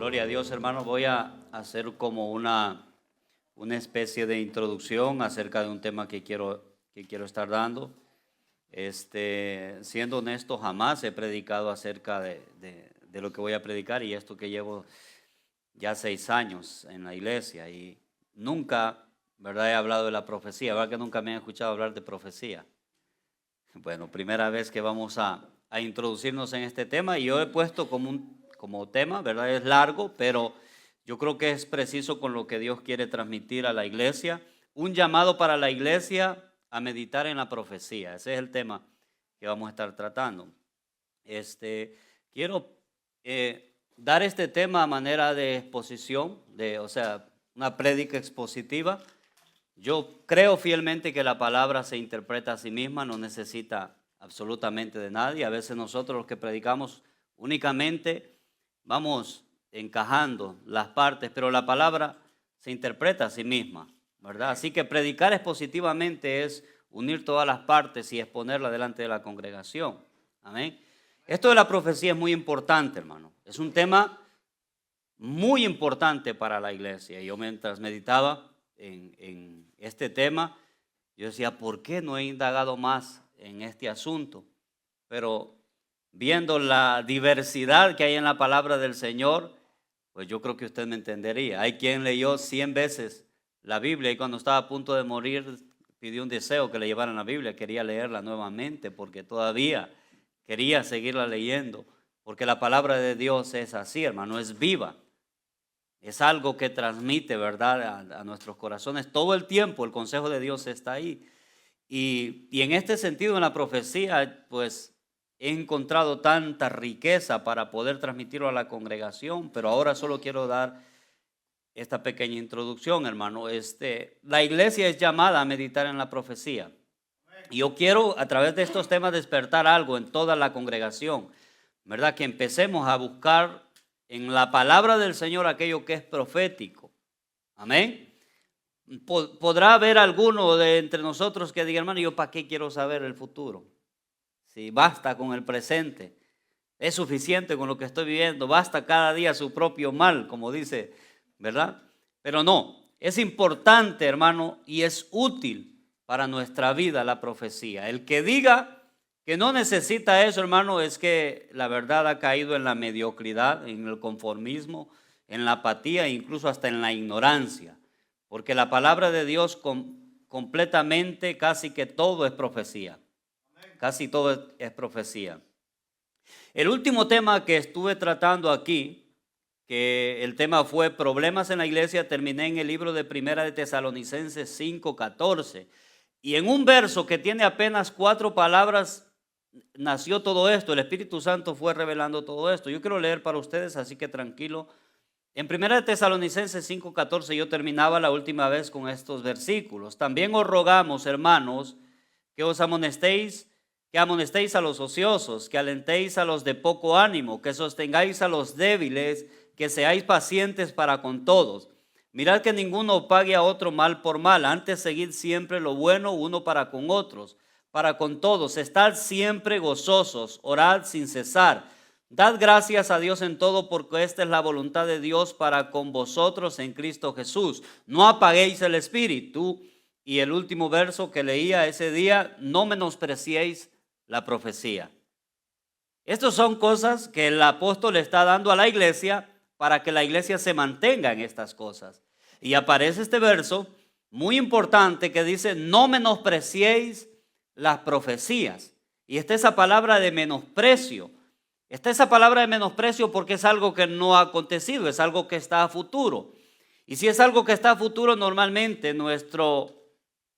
Gloria a Dios, hermano. Voy a hacer como una especie de introducción acerca de un tema que quiero estar dando. Siendo honesto, jamás he predicado acerca de lo que voy a predicar, y esto que llevo ya 6 años en la iglesia y nunca, ¿verdad?, he hablado de la profecía. ¿Verdad que nunca me han escuchado hablar de profecía? Bueno, primera vez que vamos a introducirnos en este tema, y yo he puesto como tema, ¿verdad? Es largo, pero yo creo que es preciso con lo que Dios quiere transmitir a la iglesia. Un llamado para la iglesia a meditar en la profecía. Ese es el tema que vamos a estar tratando. Quiero dar este tema a manera de exposición, una prédica expositiva. Yo creo fielmente que la palabra se interpreta a sí misma, no necesita absolutamente de nadie. A veces nosotros los que predicamos únicamente vamos encajando las partes, pero la palabra se interpreta a sí misma, ¿verdad? Así que predicar expositivamente es unir todas las partes y exponerla delante de la congregación. Amén. Esto de la profecía es muy importante, hermano. Es un tema muy importante para la iglesia. Yo mientras meditaba en este tema, yo decía, ¿por qué no he indagado más en este asunto? Pero viendo la diversidad que hay en la palabra del Señor, pues yo creo que usted me entendería. Hay quien leyó 100 veces la Biblia y cuando estaba a punto de morir pidió un deseo que le llevaran la Biblia, quería leerla nuevamente porque todavía quería seguirla leyendo, porque la palabra de Dios es así, hermano, es viva. Es algo que transmite, ¿verdad?, a nuestros corazones. Todo el tiempo el consejo de Dios está ahí. Y en este sentido, en la profecía, pues he encontrado tanta riqueza para poder transmitirlo a la congregación, pero ahora solo quiero dar esta pequeña introducción, hermano. La iglesia es llamada a meditar en la profecía. Y yo quiero, a través de estos temas, despertar algo en toda la congregación, ¿verdad? Que empecemos a buscar en la palabra del Señor aquello que es profético. Amén. Podrá haber alguno de entre nosotros que diga, hermano, ¿yo para qué quiero saber el futuro? Si basta con el presente, es suficiente con lo que estoy viviendo, basta cada día su propio mal, como dice, ¿verdad? Pero no, es importante, hermano, y es útil para nuestra vida la profecía. El que diga que no necesita eso, hermano, es que la verdad ha caído en la mediocridad, en el conformismo, en la apatía e incluso hasta en la ignorancia. Porque la palabra de Dios completamente, casi que todo es profecía. Casi todo es profecía. El último tema que estuve tratando aquí, que el tema fue problemas en la iglesia, terminé en el libro de Primera de Tesalonicenses 5:14. Y en un verso que tiene apenas 4 palabras, nació todo esto. El Espíritu Santo fue revelando todo esto. Yo quiero leer para ustedes, así que tranquilo. En 1 Tesalonicenses 5:14 yo terminaba la última vez con estos versículos. También os rogamos, hermanos, que amonestéis a los ociosos, que alentéis a los de poco ánimo, que sostengáis a los débiles, que seáis pacientes para con todos. Mirad que ninguno pague a otro mal por mal, antes seguid siempre lo bueno uno para con otros, para con todos. Estad siempre gozosos, orad sin cesar. Dad gracias a Dios en todo, porque esta es la voluntad de Dios para con vosotros en Cristo Jesús. No apaguéis el espíritu. Y el último verso que leía ese día, no menospreciéis la profecía. Estas son cosas que el apóstol está dando a la iglesia para que la iglesia se mantenga en estas cosas. Y aparece este verso muy importante que dice, no menospreciéis las profecías. Y está esa palabra de menosprecio. Está esa palabra de menosprecio porque es algo que no ha acontecido, es algo que está a futuro. Y si es algo que está a futuro, normalmente nuestro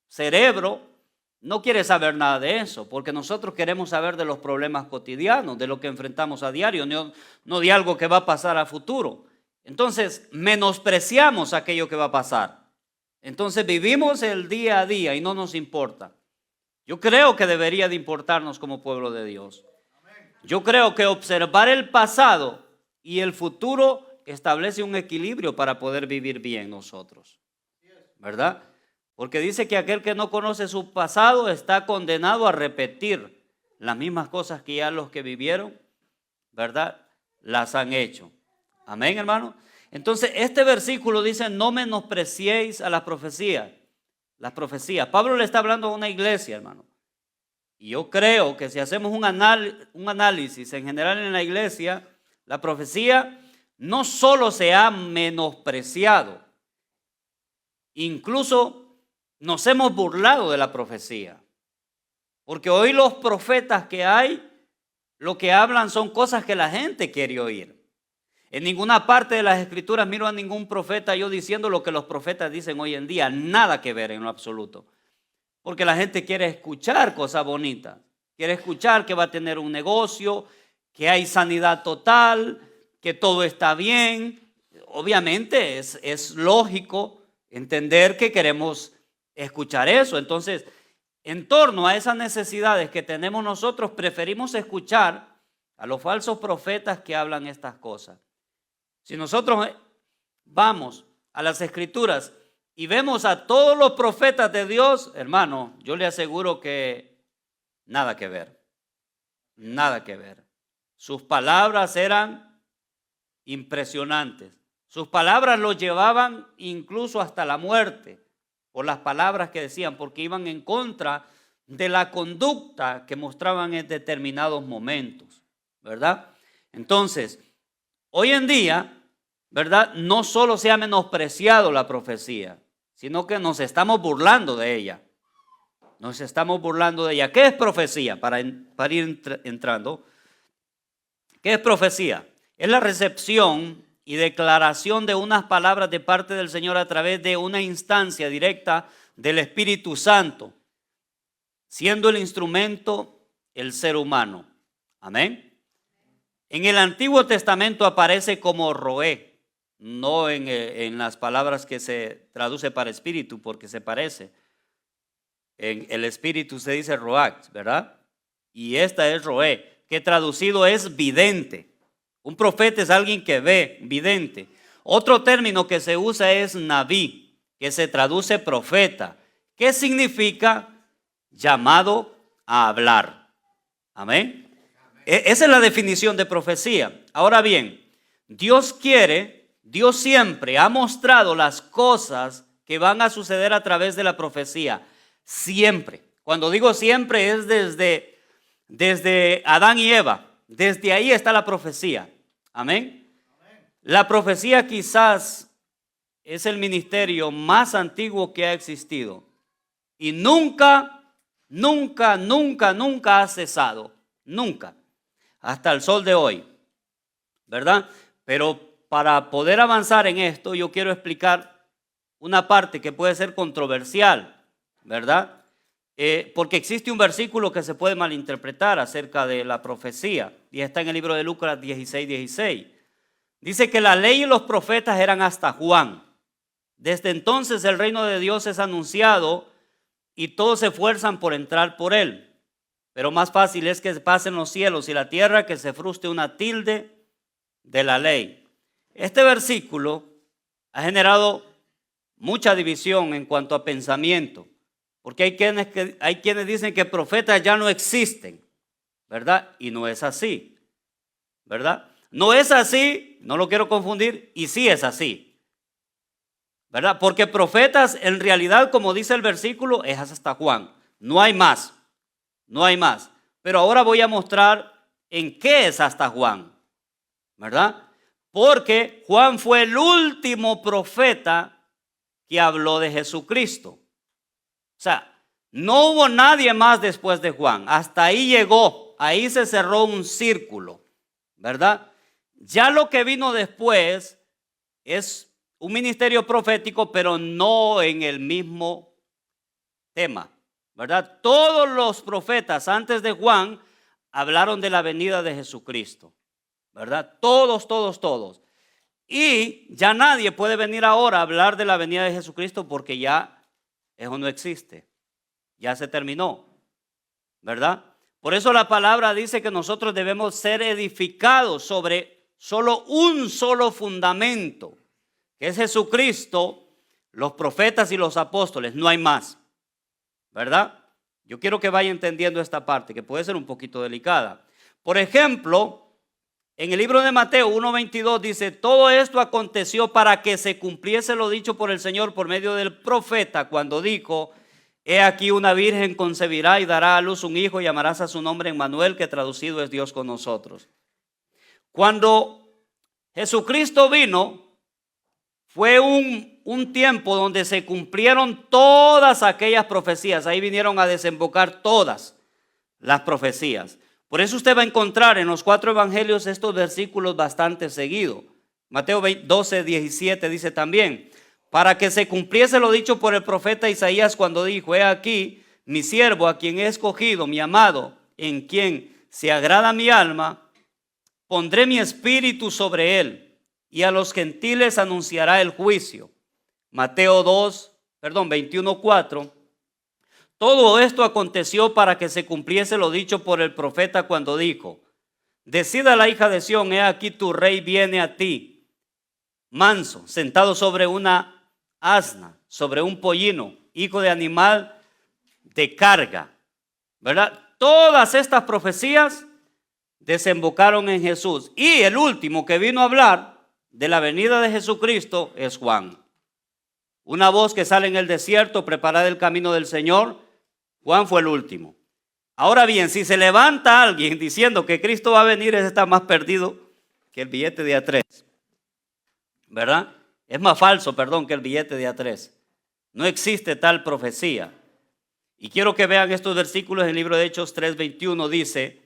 cerebro no quiere saber nada de eso, porque nosotros queremos saber de los problemas cotidianos, de lo que enfrentamos a diario, no de algo que va a pasar a futuro. Entonces, menospreciamos aquello que va a pasar. Entonces, vivimos el día a día y no nos importa. Yo creo que debería de importarnos como pueblo de Dios. Yo creo que observar el pasado y el futuro establece un equilibrio para poder vivir bien nosotros, ¿verdad? Porque dice que aquel que no conoce su pasado está condenado a repetir las mismas cosas que ya los que vivieron, ¿verdad?, las han hecho. Amén, hermano. Entonces, este versículo dice, no menospreciéis a las profecías. Las profecías. Pablo le está hablando a una iglesia, hermano. Y yo creo que si hacemos un análisis en general en la iglesia, la profecía no solo se ha menospreciado, incluso nos hemos burlado de la profecía. Porque hoy los profetas que hay, lo que hablan son cosas que la gente quiere oír. En ninguna parte de las escrituras miro a ningún profeta yo diciendo lo que los profetas dicen hoy en día. Nada que ver en lo absoluto. Porque la gente quiere escuchar cosas bonitas. Quiere escuchar que va a tener un negocio, que hay sanidad total, que todo está bien. Obviamente es lógico entender que queremos escuchar eso. Entonces, en torno a esas necesidades que tenemos nosotros, preferimos escuchar a los falsos profetas que hablan estas cosas. Si nosotros vamos a las escrituras y vemos a todos los profetas de Dios, hermano, yo le aseguro que nada que ver. Nada que ver. Sus palabras eran impresionantes. Sus palabras los llevaban incluso hasta la muerte por las palabras que decían, porque iban en contra de la conducta que mostraban en determinados momentos, ¿verdad? Entonces, hoy en día, ¿verdad? No solo se ha menospreciado la profecía, sino que nos estamos burlando de ella. Nos estamos burlando de ella. ¿Qué es profecía? Para ir entrando. ¿Qué es profecía? Es la recepción y declaración de unas palabras de parte del Señor a través de una instancia directa del Espíritu Santo, siendo el instrumento el ser humano. Amén. En el Antiguo Testamento aparece como roé, no en las palabras que se traduce para espíritu, porque se parece. En el espíritu se dice roax, ¿verdad? Y esta es roé, que traducido es vidente. Un profeta es alguien que ve, vidente. Otro término que se usa es nabí, que se traduce profeta. ¿Qué significa? Llamado a hablar. Amén. Esa es la definición de profecía. Ahora bien, Dios siempre ha mostrado las cosas que van a suceder a través de la profecía. Siempre. Cuando digo siempre es desde Adán y Eva. Desde ahí está la profecía. Amén. La profecía quizás es el ministerio más antiguo que ha existido. Y nunca ha cesado. Nunca. Hasta el sol de hoy. ¿Verdad? Pero para poder avanzar en esto, yo quiero explicar una parte que puede ser controversial. ¿Verdad? Porque existe un versículo que se puede malinterpretar acerca de la profecía y está en el libro de Lucas 16:16. Dice que la ley y los profetas eran hasta Juan. Desde entonces el reino de Dios es anunciado y todos se esfuerzan por entrar por él. Pero más fácil es que pasen los cielos y la tierra que se fruste una tilde de la ley. Este versículo ha generado mucha división en cuanto a pensamiento. Porque hay quienes dicen que profetas ya no existen, ¿verdad? Y no es así, ¿verdad? No es así, no lo quiero confundir, y sí es así, ¿verdad? Porque profetas en realidad, como dice el versículo, es hasta Juan. No hay más, no hay más. Pero ahora voy a mostrar en qué es hasta Juan, ¿verdad? Porque Juan fue el último profeta que habló de Jesucristo. O sea, no hubo nadie más después de Juan. Hasta ahí llegó. Ahí se cerró un círculo, ¿verdad? Ya lo que vino después es un ministerio profético, pero no en el mismo tema, ¿verdad? Todos los profetas antes de Juan hablaron de la venida de Jesucristo, ¿verdad? Todos. Y ya nadie puede venir ahora a hablar de la venida de Jesucristo porque ya eso no existe, ya se terminó, ¿verdad? Por eso la palabra dice que nosotros debemos ser edificados sobre solo un solo fundamento, que es Jesucristo, los profetas y los apóstoles, no hay más, ¿verdad? Yo quiero que vaya entendiendo esta parte, que puede ser un poquito delicada. Por ejemplo, En el libro de Mateo 1:22 dice, todo esto aconteció para que se cumpliese lo dicho por el Señor por medio del profeta cuando dijo, he aquí una virgen concebirá y dará a luz un hijo y llamarás a su nombre Emmanuel, que traducido es Dios con nosotros. Cuando Jesucristo vino, fue un tiempo donde se cumplieron todas aquellas profecías. Ahí vinieron a desembocar todas las profecías. Por eso usted va a encontrar en los 4 evangelios estos versículos bastante seguidos. Mateo 12:17 dice también, para que se cumpliese lo dicho por el profeta Isaías cuando dijo, he aquí mi siervo a quien he escogido, mi amado, en quien se agrada mi alma, pondré mi espíritu sobre él y a los gentiles anunciará el juicio. Mateo 21:4. Todo esto aconteció para que se cumpliese lo dicho por el profeta cuando dijo, decida la hija de Sión, he aquí tu rey viene a ti, manso, sentado sobre una asna, sobre un pollino, hijo de animal de carga, ¿verdad? Todas estas profecías desembocaron en Jesús. Y el último que vino a hablar de la venida de Jesucristo es Juan. Una voz que sale en el desierto, preparad el camino del Señor. Juan fue el último. Ahora bien, si se levanta alguien diciendo que Cristo va a venir, ese está más perdido que el billete de A3. ¿Verdad? Es más falso, que el billete de A3. No existe tal profecía. Y quiero que vean estos versículos en el libro de Hechos 3:21 dice,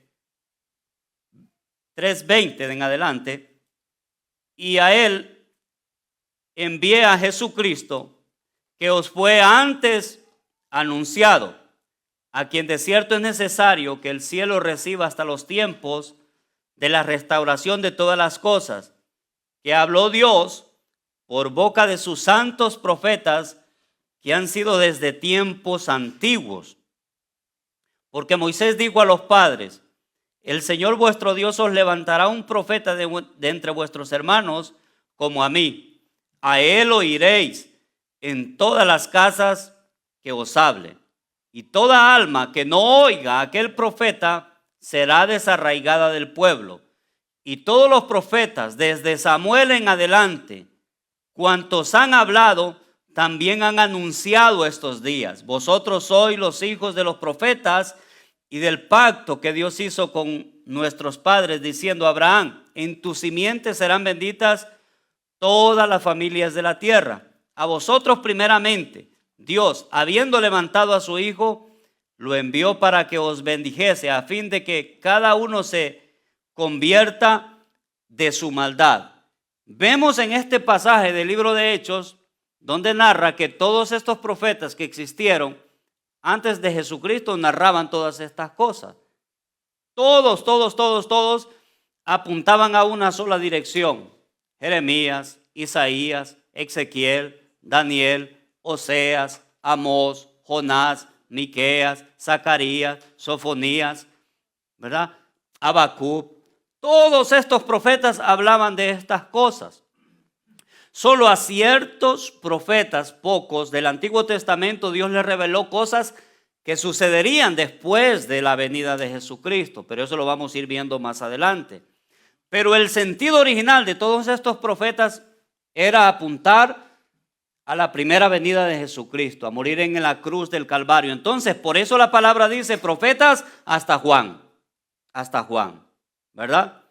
3:20 en adelante, y a él envié a Jesucristo, que os fue antes anunciado, a quien de cierto es necesario que el cielo reciba hasta los tiempos de la restauración de todas las cosas, que habló Dios por boca de sus santos profetas que han sido desde tiempos antiguos. Porque Moisés dijo a los padres, el Señor vuestro Dios os levantará un profeta de entre vuestros hermanos como a mí. A él oiréis en todas las casas que os hable. Y toda alma que no oiga a aquel profeta será desarraigada del pueblo. Y todos los profetas, desde Samuel en adelante, cuantos han hablado, también han anunciado estos días. Vosotros sois los hijos de los profetas y del pacto que Dios hizo con nuestros padres, diciendo a Abraham, en tu simiente serán benditas todas las familias de la tierra. A vosotros primeramente, Dios, habiendo levantado a su Hijo, lo envió para que os bendijese, a fin de que cada uno se convierta de su maldad. Vemos en este pasaje del libro de Hechos, donde narra que todos estos profetas que existieron antes de Jesucristo narraban todas estas cosas. Todos apuntaban a una sola dirección. Jeremías, Isaías, Ezequiel, Daniel, Oseas, Amós, Jonás, Miqueas, Zacarías, Sofonías, ¿verdad? Habacuc. Todos estos profetas hablaban de estas cosas. Solo a ciertos profetas, pocos del Antiguo Testamento, Dios les reveló cosas que sucederían después de la venida de Jesucristo, pero eso lo vamos a ir viendo más adelante. Pero el sentido original de todos estos profetas era apuntar a la primera venida de Jesucristo, a morir en la cruz del Calvario. Entonces, por eso la palabra dice profetas hasta Juan, ¿verdad?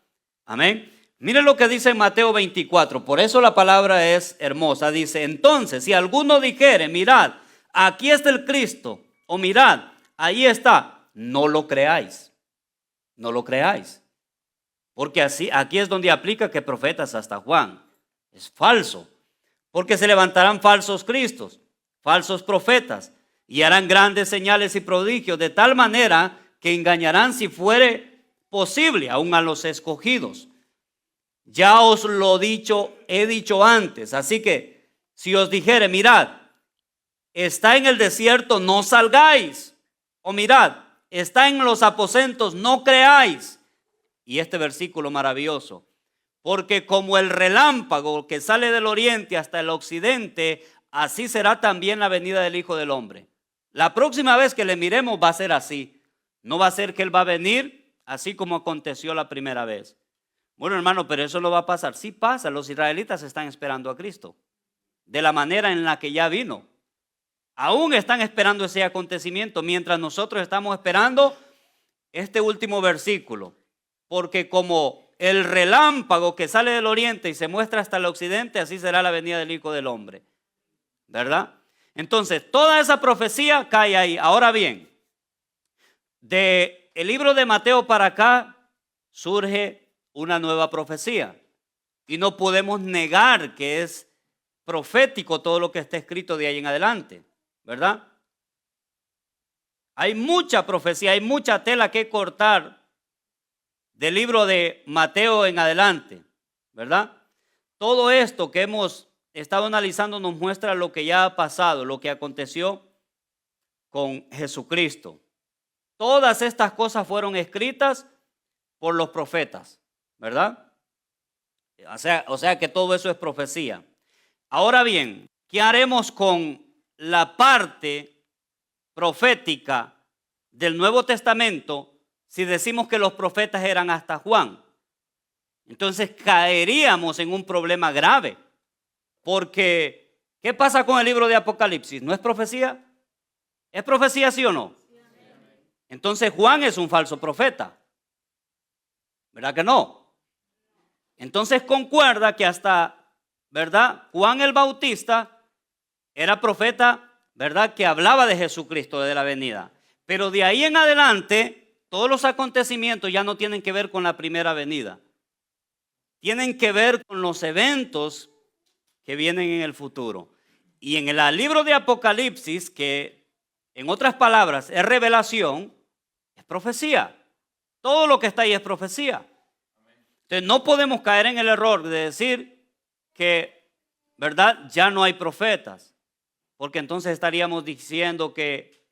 Amén. Miren lo que dice en Mateo 24, por eso la palabra es hermosa. Dice, entonces, si alguno dijere, mirad, aquí está el Cristo, o mirad, ahí está, no lo creáis, porque así, aquí es donde aplica que profetas hasta Juan. Es falso, porque se levantarán falsos cristos, falsos profetas, y harán grandes señales y prodigios, de tal manera que engañarán, si fuere posible, aún a los escogidos. Ya os lo he dicho antes, así que si os dijere, mirad, está en el desierto, no salgáis, o mirad, está en los aposentos, no creáis. Y este versículo maravilloso, porque como el relámpago que sale del oriente hasta el occidente, así será también la venida del Hijo del Hombre. La próxima vez que le miremos va a ser así, no va a ser que Él va a venir así como aconteció la primera vez. Bueno, hermano, pero eso no va a pasar. Sí pasa, los israelitas están esperando a Cristo de la manera en la que ya vino. Aún están esperando ese acontecimiento mientras nosotros estamos esperando este último versículo. Porque como el relámpago que sale del oriente y se muestra hasta el occidente, así será la venida del Hijo del Hombre. ¿Verdad? Entonces, toda esa profecía cae ahí. Ahora bien, del libro de Mateo para acá surge una nueva profecía. Y no podemos negar que es profético todo lo que está escrito de ahí en adelante. ¿Verdad? Hay mucha profecía, hay mucha tela que cortar del libro de Mateo en adelante, ¿verdad? Todo esto que hemos estado analizando nos muestra lo que ya ha pasado, lo que aconteció con Jesucristo. Todas estas cosas fueron escritas por los profetas, ¿verdad? O sea que todo eso es profecía. Ahora bien, ¿qué haremos con la parte profética del Nuevo Testamento si decimos que los profetas eran hasta Juan? Entonces caeríamos en un problema grave, porque ¿qué pasa con el libro de Apocalipsis? ¿No es profecía? ¿Es profecía, sí o no? Entonces Juan es un falso profeta, ¿verdad que no? Entonces concuerda que hasta, ¿verdad? Juan el Bautista era profeta, ¿verdad? Que hablaba de Jesucristo, de la venida. Pero de ahí en adelante, todos los acontecimientos ya no tienen que ver con la primera venida. Tienen que ver con los eventos que vienen en el futuro. Y en el libro de Apocalipsis, que en otras palabras es revelación, es profecía. Todo lo que está ahí es profecía. Entonces no podemos caer en el error de decir que, ¿verdad?, ya no hay profetas. Porque entonces estaríamos diciendo que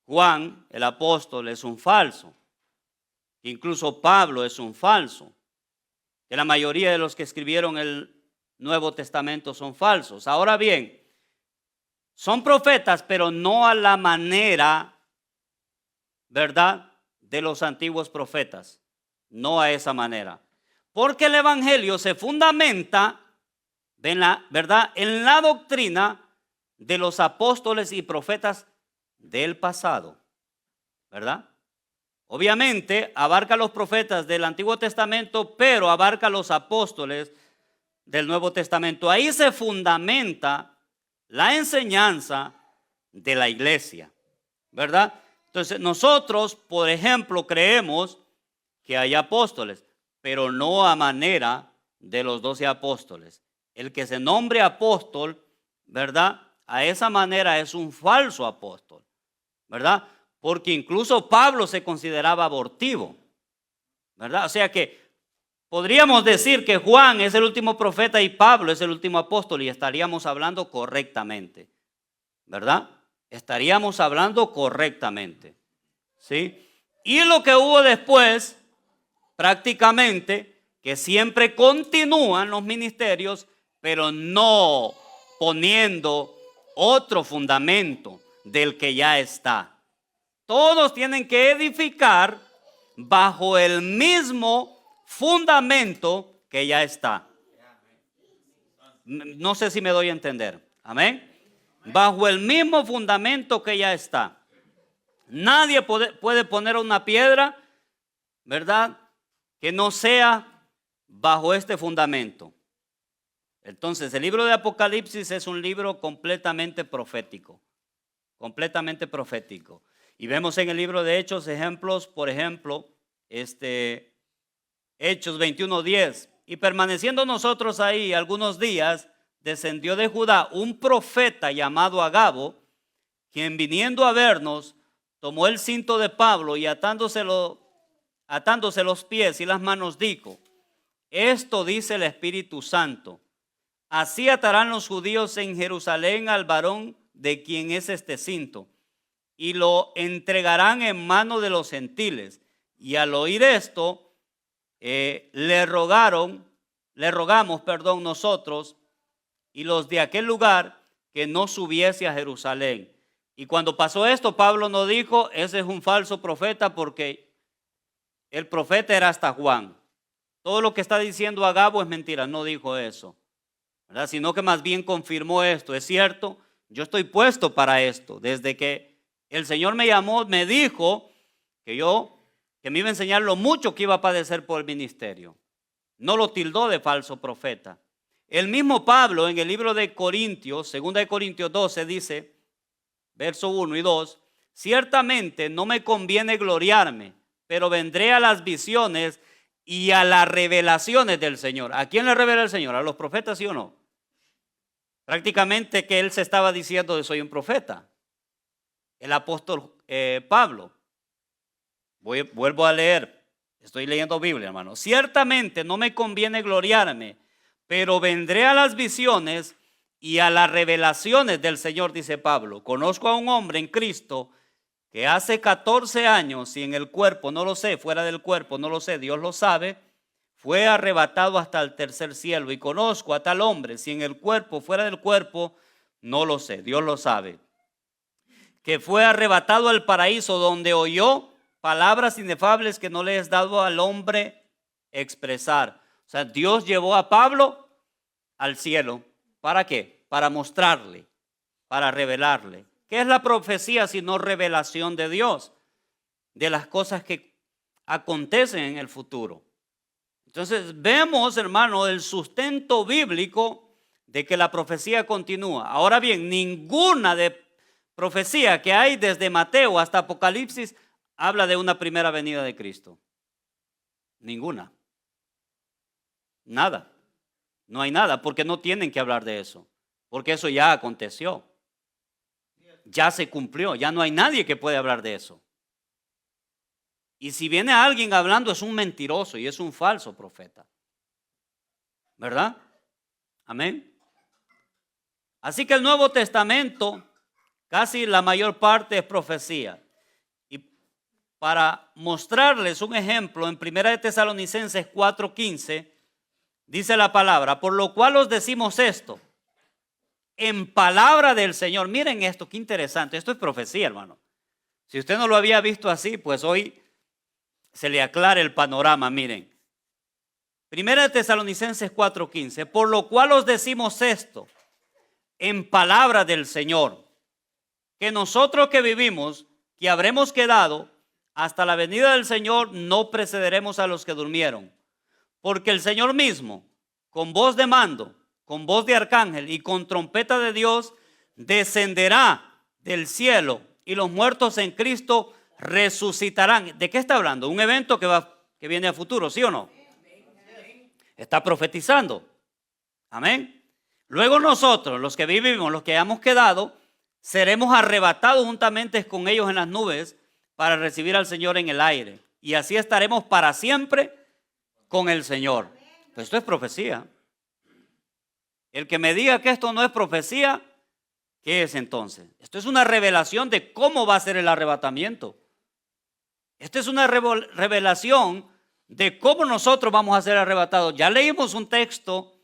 Juan, el apóstol, es un falso. Incluso Pablo es un falso. Que la mayoría de los que escribieron el Nuevo Testamento son falsos. Ahora bien, son profetas, pero no a la manera, ¿verdad?, de los antiguos profetas. No a esa manera. Porque el Evangelio se fundamenta, ¿verdad?, en la doctrina de los apóstoles y profetas del pasado, ¿verdad? Obviamente abarca a los profetas del Antiguo Testamento, pero abarca a los apóstoles del Nuevo Testamento. Ahí se fundamenta la enseñanza de la iglesia, ¿verdad? Entonces nosotros, por ejemplo, creemos que hay apóstoles, pero no a manera de los 12 apóstoles. El que se nombre apóstol, ¿verdad?, a esa manera es un falso apóstol, ¿verdad? Porque incluso Pablo se consideraba abortivo, ¿verdad? O sea que podríamos decir que Juan es el último profeta y Pablo es el último apóstol y estaríamos hablando correctamente, ¿verdad? Estaríamos hablando correctamente, ¿sí? Y lo que hubo después, prácticamente, que siempre continúan los ministerios, pero no poniendo otro fundamento del que ya está. Todos tienen que edificar bajo el mismo fundamento que ya está. No sé si me doy a entender. Amén. Bajo el mismo fundamento que ya está. Nadie puede poner una piedra, ¿verdad?, que no sea bajo este fundamento. Entonces, el libro de Apocalipsis es un libro completamente profético. Completamente profético. Y vemos en el libro de Hechos ejemplos, por ejemplo, Hechos 21:10. Y permaneciendo nosotros ahí algunos días, descendió de Judá un profeta llamado Agabo, quien viniendo a vernos, tomó el cinto de Pablo y atándose los pies y las manos, dijo: esto dice el Espíritu Santo. Así atarán los judíos en Jerusalén al varón de quien es este cinto, y lo entregarán en mano de los gentiles. Y al oír esto, le rogamos, nosotros y los de aquel lugar, que no subiese a Jerusalén. Y cuando pasó esto, Pablo no dijo: ese es un falso profeta, porque el profeta era hasta Juan. todo lo que está diciendo Agabo es mentira. No dijo eso, ¿verdad? Sino que más bien confirmó esto. Es cierto, yo estoy puesto para esto. Desde que el Señor me llamó, me dijo que me iba a enseñar lo mucho que iba a padecer por el ministerio. No lo tildó de falso profeta. El mismo Pablo en el libro de Corintios, 2 de Corintios 12, dice, verso 1 y 2, ciertamente no me conviene gloriarme, pero vendré a las visiones y a las revelaciones del Señor. ¿A quién le revela el Señor? ¿A los profetas, sí o no? Prácticamente que él se estaba diciendo de soy un profeta. El apóstol Pablo. Vuelvo a leer. Estoy leyendo Biblia, hermano. Ciertamente no me conviene gloriarme, pero vendré a las visiones y a las revelaciones del Señor, dice Pablo. Conozco a un hombre en Cristo que hace 14 años, y en el cuerpo, no lo sé, fuera del cuerpo, no lo sé, Dios lo sabe, fue arrebatado hasta el tercer cielo. Y conozco a tal hombre, si en el cuerpo, fuera del cuerpo, no lo sé, Dios lo sabe, que fue arrebatado al paraíso, donde oyó palabras inefables que no le es dado al hombre expresar. O sea, Dios llevó a Pablo al cielo. ¿Para qué? Para mostrarle, para revelarle. ¿Qué es la profecía sino revelación de Dios? De las cosas que acontecen en el futuro. Entonces vemos, hermano, el sustento bíblico de que la profecía continúa. Ahora bien, ninguna de profecía que hay desde Mateo hasta Apocalipsis habla de una primera venida de Cristo. Ninguna. Nada. No hay nada, porque no tienen que hablar de eso. Porque eso ya aconteció. Ya se cumplió. Ya no hay nadie que pueda hablar de eso. Y si viene alguien hablando, es un mentiroso y es un falso profeta. ¿Verdad? Amén. Así que el Nuevo Testamento, casi la mayor parte es profecía. Y para mostrarles un ejemplo, en 1 de Tesalonicenses 4:15, dice la palabra, por lo cual os decimos esto, en palabra del Señor. Miren esto, qué interesante. Esto es profecía, hermano. Si usted no lo había visto así, pues hoy se le aclara el panorama. Miren, 1 de Tesalonicenses 4:15, por lo cual os decimos esto, en palabra del Señor, que nosotros que vivimos, que habremos quedado hasta la venida del Señor, no precederemos a los que durmieron. Porque el Señor mismo, con voz de mando, con voz de arcángel y con trompeta de Dios, descenderá del cielo y los muertos en Cristo resucitarán. ¿De qué está hablando? Un evento que viene a futuro, ¿sí o no? Está profetizando. Amén. Luego nosotros, los que vivimos, los que hayamos quedado, seremos arrebatados juntamente con ellos en las nubes para recibir al Señor en el aire. Y así estaremos para siempre con el Señor. Pues esto es profecía. El que me diga que esto no es profecía, ¿qué es entonces? Esto es una revelación de cómo va a ser el arrebatamiento. Esto es una revelación de cómo nosotros vamos a ser arrebatados. Ya leímos un texto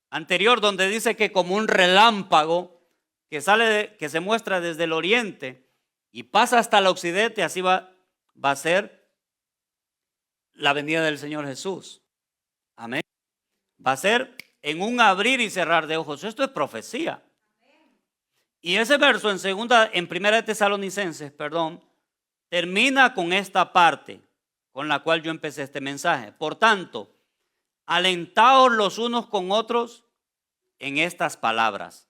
anterior donde dice que como un relámpago que que se muestra desde el oriente y pasa hasta el occidente, así va a ser la venida del Señor Jesús. Amén. Va a ser en un abrir y cerrar de ojos. Esto es profecía. Y ese verso en 1 de Tesalonicenses, termina con esta parte con la cual yo empecé este mensaje. Por tanto, alentaos los unos con otros en estas palabras.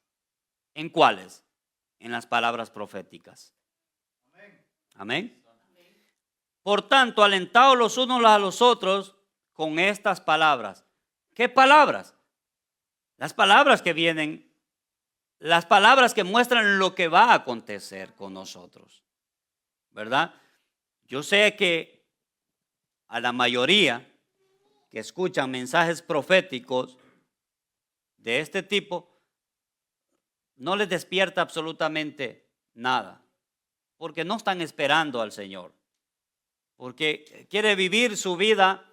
¿En cuáles? En las palabras proféticas. Amén. Por tanto, alentaos los unos a los otros con estas palabras. ¿Qué palabras? Las palabras que vienen, las palabras que muestran lo que va a acontecer con nosotros. ¿Verdad? Yo sé que a la mayoría que escuchan mensajes proféticos de este tipo, no les despierta absolutamente nada, porque no están esperando al Señor, porque quiere vivir su vida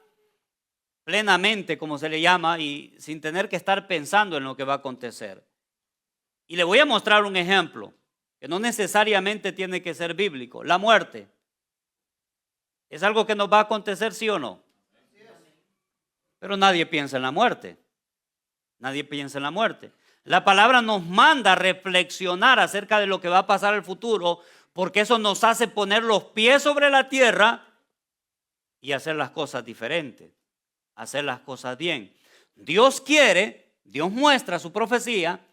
plenamente, como se le llama, y sin tener que estar pensando en lo que va a acontecer. Y le voy a mostrar un ejemplo que no necesariamente tiene que ser bíblico. La muerte es algo que nos va a acontecer, ¿sí o no? Pero nadie piensa en la muerte. Nadie piensa en la muerte. La palabra nos manda a reflexionar acerca de lo que va a pasar en el futuro, porque eso nos hace poner los pies sobre la tierra y hacer las cosas diferentes, hacer las cosas bien. Dios quiere, Dios muestra su profecía.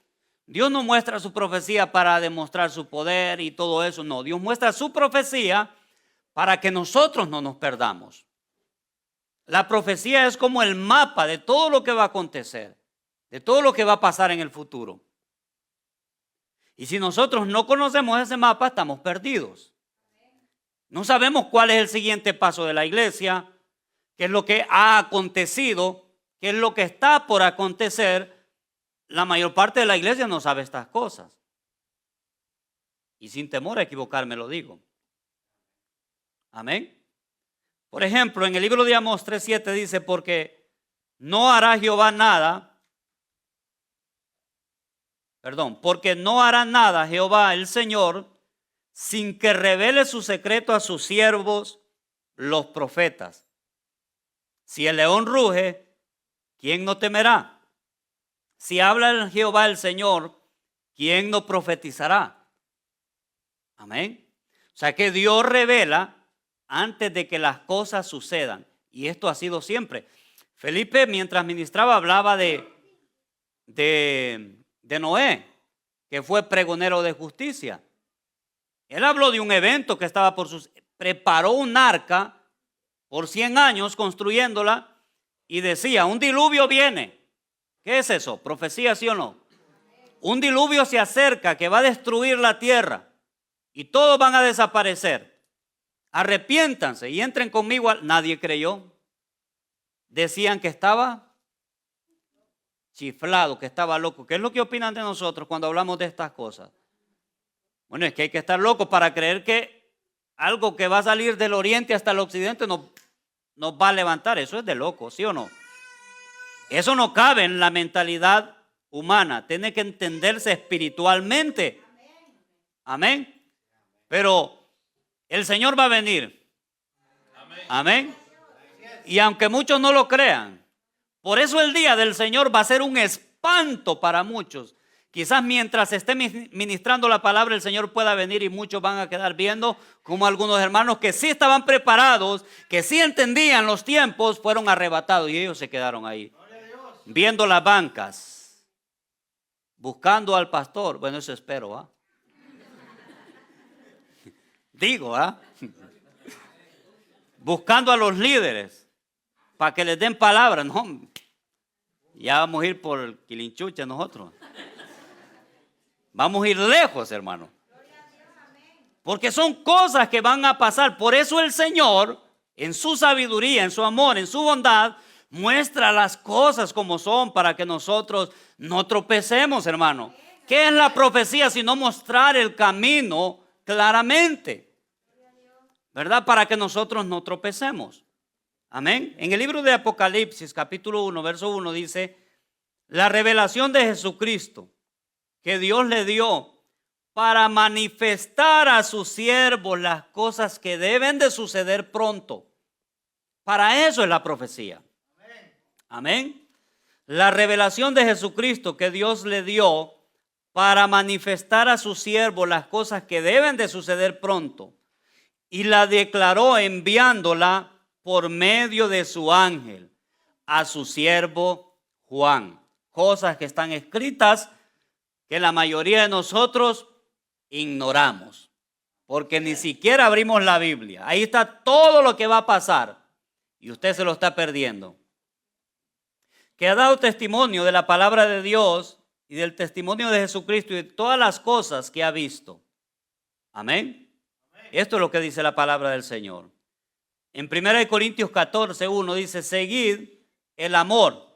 Dios no muestra su profecía para demostrar su poder y todo eso, no. Dios muestra su profecía para que nosotros no nos perdamos. La profecía es como el mapa de todo lo que va a acontecer, de todo lo que va a pasar en el futuro. Y si nosotros no conocemos ese mapa, estamos perdidos. No sabemos cuál es el siguiente paso de la iglesia, qué es lo que ha acontecido, qué es lo que está por acontecer. La mayor parte de la iglesia no sabe estas cosas. Y sin temor a equivocarme lo digo. Amén. Por ejemplo, en el libro de Amós 3:7 dice, porque no hará Jehová nada, porque no hará nada Jehová el Señor sin que revele su secreto a sus siervos, los profetas. Si el león ruge, ¿quién no temerá? Si habla Jehová el Señor, ¿quién no profetizará? Amén. O sea que Dios revela antes de que las cosas sucedan. Y esto ha sido siempre. Felipe, mientras ministraba, hablaba de Noé, que fue pregonero de justicia. Él habló de un evento que estaba por suceder. Preparó un arca por 100 años construyéndola y decía, un diluvio viene. ¿Qué es eso? ¿Profecía, sí o no? Un diluvio se acerca que va a destruir la tierra y todos van a desaparecer. Arrepiéntanse y entren conmigo. Nadie creyó. Decían que estaba chiflado, que estaba loco. ¿Qué es lo que opinan de nosotros cuando hablamos de estas cosas? Bueno, es que hay que estar loco para creer que algo que va a salir del oriente hasta el occidente nos va a levantar. Eso es de loco, ¿sí o no? Eso no cabe en la mentalidad humana. Tiene que entenderse espiritualmente. Amén. Pero el Señor va a venir. Amén. Y aunque muchos no lo crean, por eso el día del Señor va a ser un espanto para muchos. Quizás mientras esté ministrando la palabra, el Señor pueda venir y muchos van a quedar viendo como algunos hermanos que sí estaban preparados, que sí entendían los tiempos, fueron arrebatados y ellos se quedaron ahí, viendo las bancas, buscando al pastor. Bueno, eso espero, ¿ah? Digo, ¿ah? Buscando a los líderes para que les den palabra. No, ya vamos a ir por el Quilinchuche nosotros. Vamos a ir lejos, hermano. Porque son cosas que van a pasar. Por eso el Señor, en su sabiduría, en su amor, en su bondad, muestra las cosas como son para que nosotros no tropecemos, hermano. ¿Qué es la profecía sino mostrar el camino claramente? ¿Verdad? Para que nosotros no tropecemos. Amén. En el libro de Apocalipsis, capítulo 1, verso 1 dice, la revelación de Jesucristo que Dios le dio para manifestar a sus siervos las cosas que deben de suceder pronto. Para eso es la profecía. Amén. La revelación de Jesucristo que Dios le dio para manifestar a sus siervos las cosas que deben de suceder pronto. Y la declaró enviándola por medio de su ángel a su siervo Juan. Cosas que están escritas que la mayoría de nosotros ignoramos, porque ni siquiera abrimos la Biblia. Ahí está todo lo que va a pasar y usted se lo está perdiendo. Que ha dado testimonio de la palabra de Dios y del testimonio de Jesucristo y de todas las cosas que ha visto. Amén. Esto es lo que dice la palabra del Señor. En 1 Corintios 14:1 dice, seguid el amor.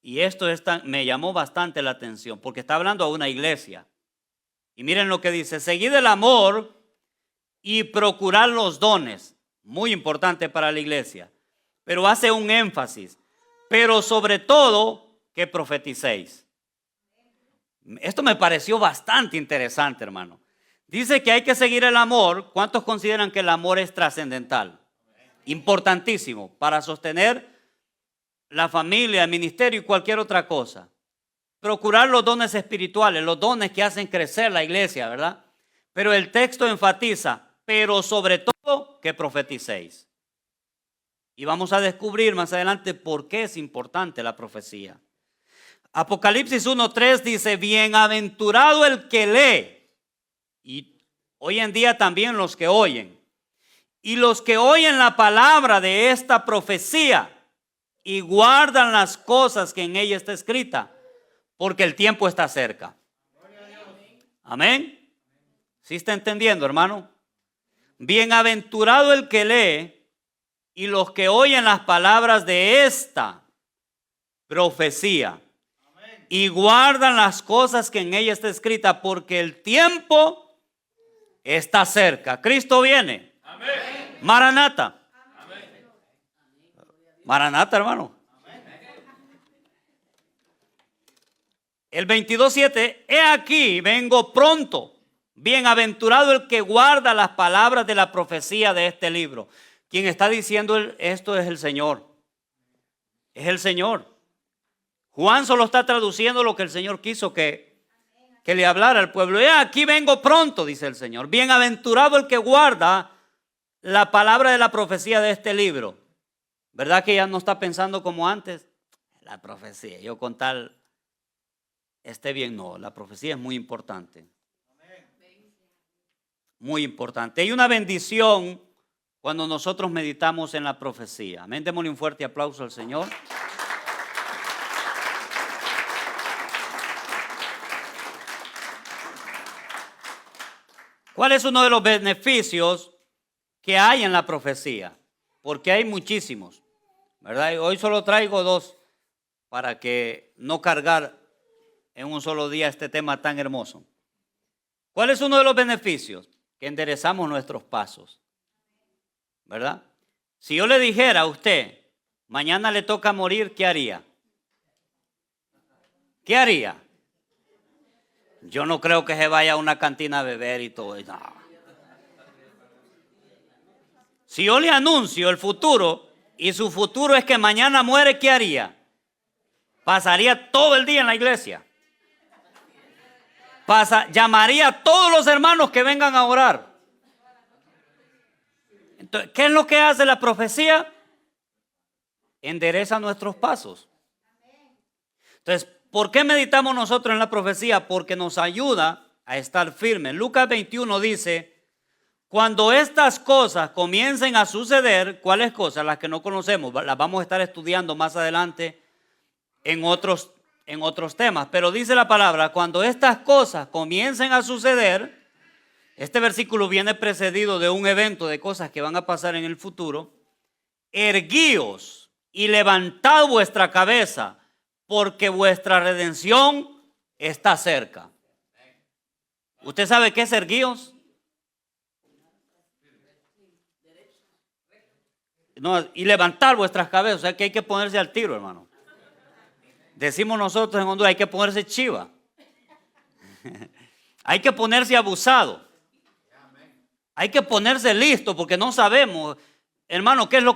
Y esto me llamó bastante la atención porque está hablando a una iglesia. Y miren lo que dice, seguid el amor y procurad los dones. Muy importante para la iglesia. Pero hace un énfasis. Pero sobre todo que profeticéis. Esto me pareció bastante interesante, hermano. Dice que hay que seguir el amor. ¿Cuántos consideran que el amor es trascendental? Importantísimo para sostener la familia, el ministerio y cualquier otra cosa. Procurar los dones espirituales, los dones que hacen crecer la iglesia, ¿verdad? Pero el texto enfatiza, pero sobre todo que profeticéis. Y vamos a descubrir más adelante por qué es importante la profecía. Apocalipsis 1:3 dice, bienaventurado el que lee, y hoy en día también los que oyen, y los que oyen la palabra de esta profecía y guardan las cosas que en ella está escrita, porque el tiempo está cerca. Amén. ¿Sí está entendiendo, hermano? Bienaventurado el que lee y los que oyen las palabras de esta profecía y guardan las cosas que en ella está escrita, porque el tiempo está cerca. Cristo viene. Amén. Maranata. Amén. Maranata, hermano. El 22:7, he aquí, vengo pronto. Bienaventurado el que guarda las palabras de la profecía de este libro. Quien está diciendo esto es el Señor. Es el Señor. Juan solo está traduciendo lo que el Señor quiso que le hablara al pueblo. He aquí, vengo pronto, dice el Señor. Bienaventurado el que guarda la palabra de la profecía de este libro. ¿Verdad que ya no está pensando como antes? La profecía, yo con tal esté bien. No, la profecía es muy importante. Muy importante. Hay una bendición cuando nosotros meditamos en la profecía. Amén. Démosle un fuerte aplauso al Señor. ¿Cuál es uno de los beneficios que hay en la profecía? Porque hay muchísimos, ¿verdad? Hoy solo traigo dos para que no cargar en un solo día este tema tan hermoso. ¿Cuál es uno de los beneficios? Que enderezamos nuestros pasos, ¿verdad? Si yo le dijera a usted, mañana le toca morir, ¿qué haría? ¿Qué haría? Yo no creo que se vaya a una cantina a beber y todo. No. Si yo le anuncio el futuro y su futuro es que mañana muere, ¿qué haría? Pasaría todo el día en la iglesia. Llamaría a todos los hermanos que vengan a orar. Entonces, ¿qué es lo que hace la profecía? Endereza nuestros pasos. Entonces, ¿por qué meditamos nosotros en la profecía? Porque nos ayuda a estar firmes. Lucas 21 dice, cuando estas cosas comiencen a suceder, ¿cuáles cosas? Las que no conocemos, las vamos a estar estudiando más adelante en otros temas, pero dice la palabra, cuando estas cosas comiencen a suceder, este versículo viene precedido de un evento de cosas que van a pasar en el futuro. Erguíos y levantad vuestra cabeza, porque vuestra redención está cerca. ¿Usted sabe qué es erguíos? No, y levantar vuestras cabezas, o sea que hay que ponerse al tiro, hermano. Decimos nosotros en Honduras, hay que ponerse chiva. Hay que ponerse abusado. Hay que ponerse listo porque no sabemos, hermano, qué es lo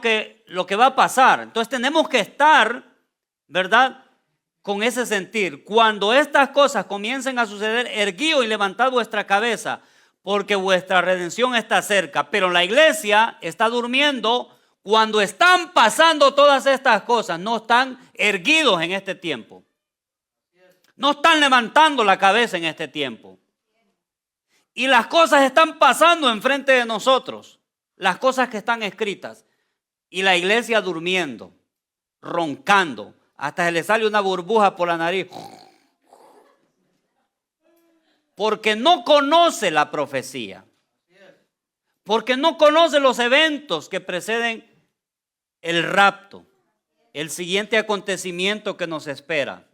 que va a pasar. Entonces tenemos que estar, ¿verdad?, con ese sentir. Cuando estas cosas comiencen a suceder, erguíos y levantad vuestra cabeza, porque vuestra redención está cerca. Pero la iglesia está durmiendo. Cuando están pasando todas estas cosas, no están erguidos en este tiempo. No están levantando la cabeza en este tiempo. Y las cosas están pasando enfrente de nosotros. Las cosas que están escritas. Y la iglesia durmiendo, roncando. Hasta se le sale una burbuja por la nariz. Porque no conoce la profecía. Porque no conoce los eventos que preceden el rapto, el siguiente acontecimiento que nos espera.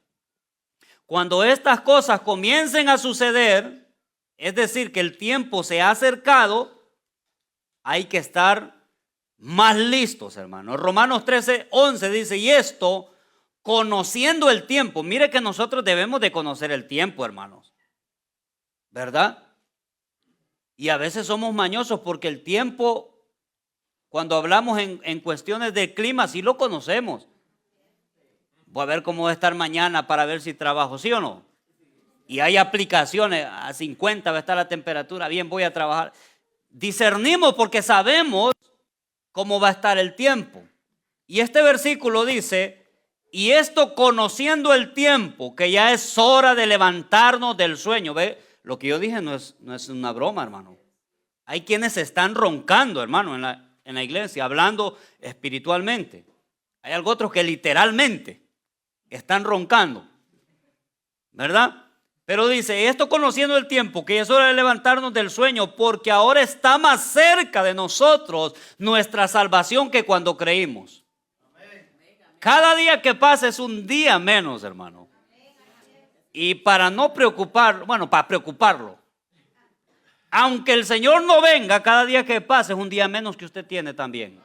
Cuando estas cosas comiencen a suceder, es decir, que el tiempo se ha acercado, hay que estar más listos, hermanos. Romanos 13:11 dice, y esto, conociendo el tiempo. Mire que nosotros debemos de conocer el tiempo, hermanos, ¿verdad? Y a veces somos mañosos porque el tiempo, cuando hablamos en cuestiones de clima, sí lo conocemos. voy a ver cómo va a estar mañana para ver si trabajo, ¿sí o no? Y hay aplicaciones, a 50 va a estar la temperatura, bien, voy a trabajar. Discernimos porque sabemos cómo va a estar el tiempo. Y este versículo dice, y esto conociendo el tiempo, que ya es hora de levantarnos del sueño. ¿Ve? Lo que yo dije no es una broma, hermano. Hay quienes están roncando, hermano, en la iglesia, hablando espiritualmente. Hay algo otros que literalmente están roncando, ¿verdad? Pero dice, esto conociendo el tiempo, que es hora de levantarnos del sueño, porque ahora está más cerca de nosotros nuestra salvación que cuando creímos. Cada día que pasa es un día menos, hermano. Y para no preocupar, bueno, para preocuparlo. Aunque el Señor no venga, cada día que pasa es un día menos que usted tiene también.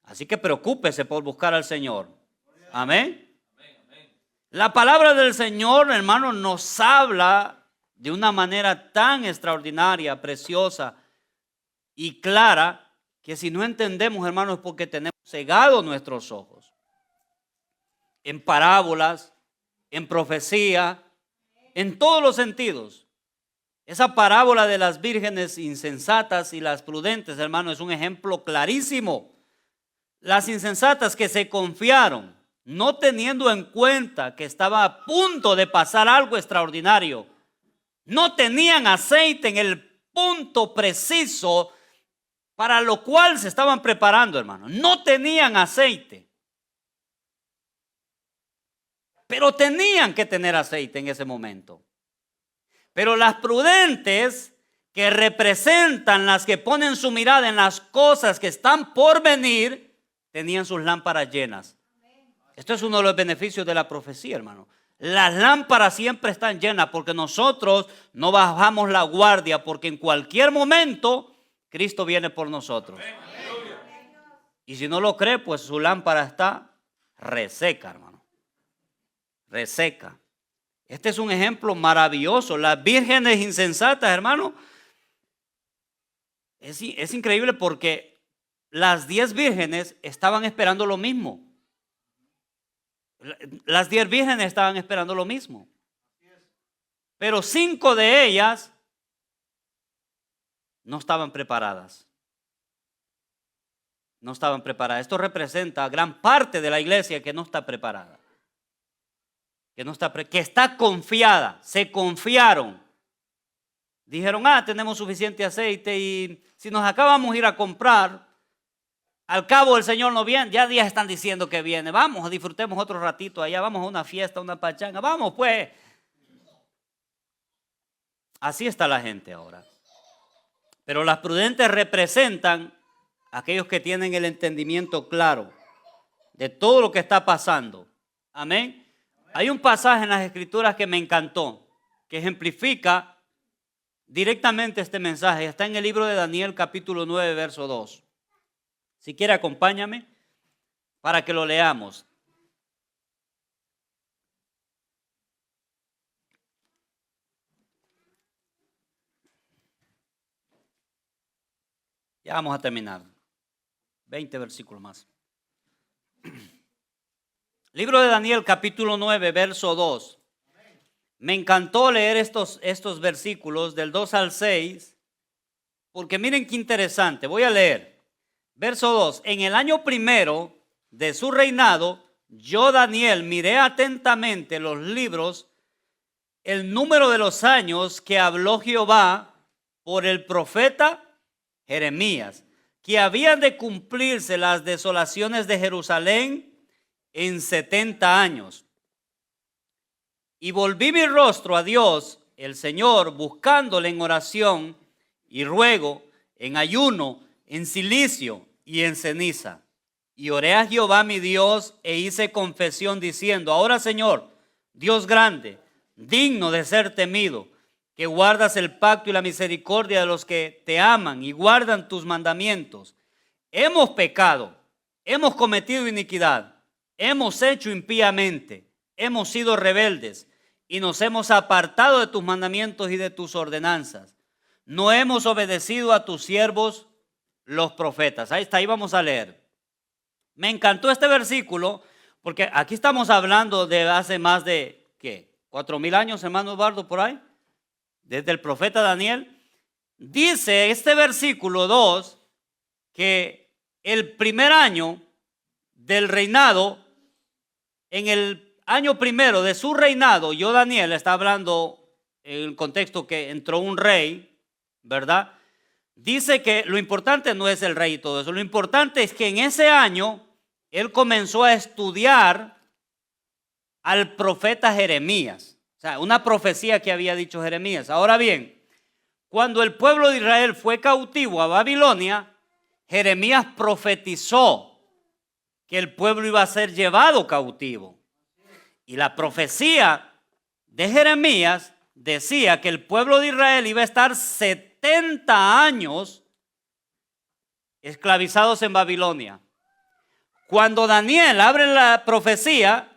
Así que preocúpese por buscar al Señor. Amén. La palabra del Señor, hermano, nos habla de una manera tan extraordinaria, preciosa y clara, que si no entendemos, hermano, es porque tenemos cegados nuestros ojos. En parábolas, en profecía, en todos los sentidos. Esa parábola de las vírgenes insensatas y las prudentes, hermano, es un ejemplo clarísimo. Las insensatas que se confiaron, no teniendo en cuenta que estaba a punto de pasar algo extraordinario. No tenían aceite en el punto preciso para lo cual se estaban preparando, hermano. No tenían aceite. Pero tenían que tener aceite en ese momento. Pero las prudentes, que representan las que ponen su mirada en las cosas que están por venir, tenían sus lámparas llenas. Esto es uno de los beneficios de la profecía, hermano. Las lámparas siempre están llenas porque nosotros no bajamos la guardia, porque en cualquier momento Cristo viene por nosotros. Y si no lo cree, pues su lámpara está reseca, hermano. Reseca. Este es un ejemplo maravilloso. Las vírgenes insensatas, hermano, es increíble porque las 10 vírgenes estaban esperando lo mismo. Las 10 vírgenes estaban esperando lo mismo. Pero 5 de ellas no estaban preparadas. No estaban preparadas. Esto representa a gran parte de la iglesia que no está preparada. Que está confiada. Se confiaron. Dijeron, tenemos suficiente aceite y si nos acabamos de ir a comprar, al cabo el Señor no viene, ya días están diciendo que viene. Vamos, disfrutemos otro ratito allá, vamos a una fiesta, una pachanga, vamos pues. Así está la gente ahora. Pero las prudentes representan a aquellos que tienen el entendimiento claro de todo lo que está pasando. Amén. Hay un pasaje en las Escrituras que me encantó, que ejemplifica directamente este mensaje. Está en el libro de Daniel, capítulo 9, verso 2. Si quiere, acompáñame para que lo leamos. Ya vamos a terminar. 20 versículos más. Libro de Daniel, capítulo 9, verso 2. Me encantó leer estos versículos del 2 al 6, porque miren qué interesante. Voy a leer. Verso 2. En el año primero de su reinado, yo, Daniel, miré atentamente los libros, el número de los años que habló Jehová por el profeta Jeremías, que habían de cumplirse las desolaciones de Jerusalén en 70 años. Y volví mi rostro a Dios, el Señor, buscándole en oración y ruego, en ayuno, en cilicio y en ceniza. Y oré a Jehová mi Dios e hice confesión diciendo, ahora Señor, Dios grande, digno de ser temido, que guardas el pacto y la misericordia de los que te aman y guardan tus mandamientos. Hemos pecado, hemos cometido iniquidad, hemos hecho impíamente, hemos sido rebeldes y nos hemos apartado de tus mandamientos y de tus ordenanzas. No hemos obedecido a tus siervos los profetas. Ahí está, ahí vamos a leer. Me encantó este versículo Porque aquí estamos hablando de hace más de, ¿qué? 4,000 años, hermano Eduardo, por ahí. Desde el profeta Daniel. Dice este versículo 2 que el primer año del reinado, en el año primero de su reinado, yo Daniel está hablando en el contexto que entró un rey, ¿verdad? Dice que lo importante no es el rey y todo eso, lo importante es que en ese año él comenzó a estudiar al profeta Jeremías, o sea, una profecía que había dicho Jeremías. Ahora bien, cuando el pueblo de Israel fue cautivo a Babilonia, Jeremías profetizó que el pueblo iba a ser llevado cautivo. Y la profecía de Jeremías decía que el pueblo de Israel iba a estar 70 años esclavizados en Babilonia. Cuando Daniel abre la profecía,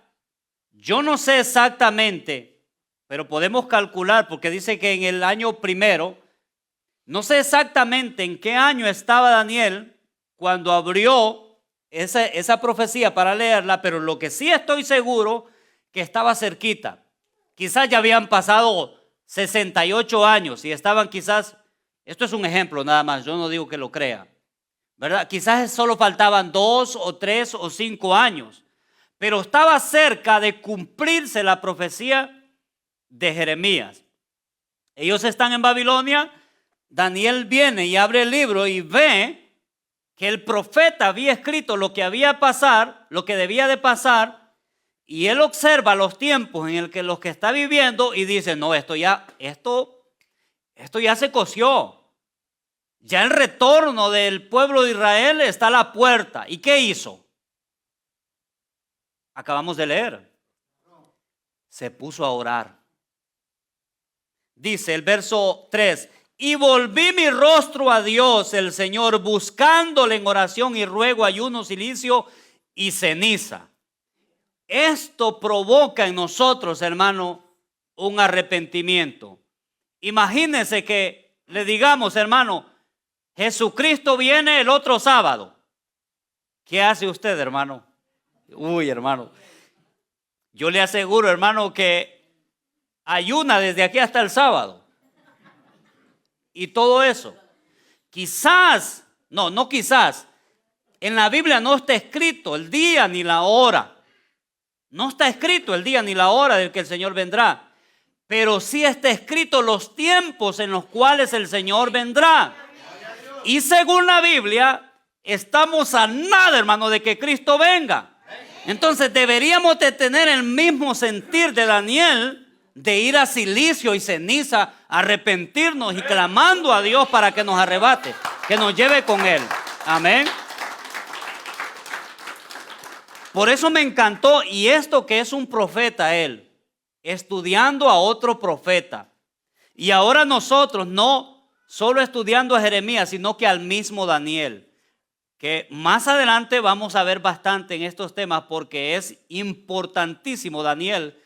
yo no sé exactamente, pero podemos calcular porque dice que en el año primero, no sé exactamente en qué año estaba Daniel cuando abrió esa profecía para leerla, pero lo que sí estoy seguro que estaba cerquita. Quizás ya habían pasado 68 años y estaban quizás, esto es un ejemplo nada más, yo no digo que lo crea, ¿verdad? Quizás solo faltaban 2 o 3 o 5 años, pero estaba cerca de cumplirse la profecía de Jeremías. Ellos están en Babilonia, Daniel viene y abre el libro y ve que el profeta había escrito lo que había pasar, lo que debía de pasar, y él observa los tiempos en los que está viviendo y dice, no, esto ya se coció. Ya el retorno del pueblo de Israel está a la puerta. ¿Y qué hizo? Acabamos de leer. Se puso a orar. Dice el verso 3, y volví mi rostro a Dios, el Señor, buscándole en oración y ruego, ayuno, silicio y ceniza. Esto provoca en nosotros, hermano, un arrepentimiento. Imagínense que le digamos, hermano, Jesucristo viene el otro sábado. ¿Qué hace usted, hermano? Uy, hermano. Yo le aseguro, hermano, que ayuna desde aquí hasta el sábado. Y todo eso. Quizás, no quizás, en la Biblia no está escrito el día ni la hora. No está escrito el día ni la hora del que el Señor vendrá. Pero sí está escrito los tiempos en los cuales el Señor vendrá. Y según la Biblia, estamos a nada, hermano, de que Cristo venga. Entonces deberíamos de tener el mismo sentir de Daniel, de ir a silicio y ceniza, arrepentirnos y clamando a Dios para que nos arrebate, que nos lleve con Él. Amén. Por eso me encantó, y esto que es un profeta él, estudiando a otro profeta. Y ahora nosotros no solo estudiando a Jeremías, sino que al mismo Daniel, que más adelante vamos a ver bastante en estos temas porque es importantísimo Daniel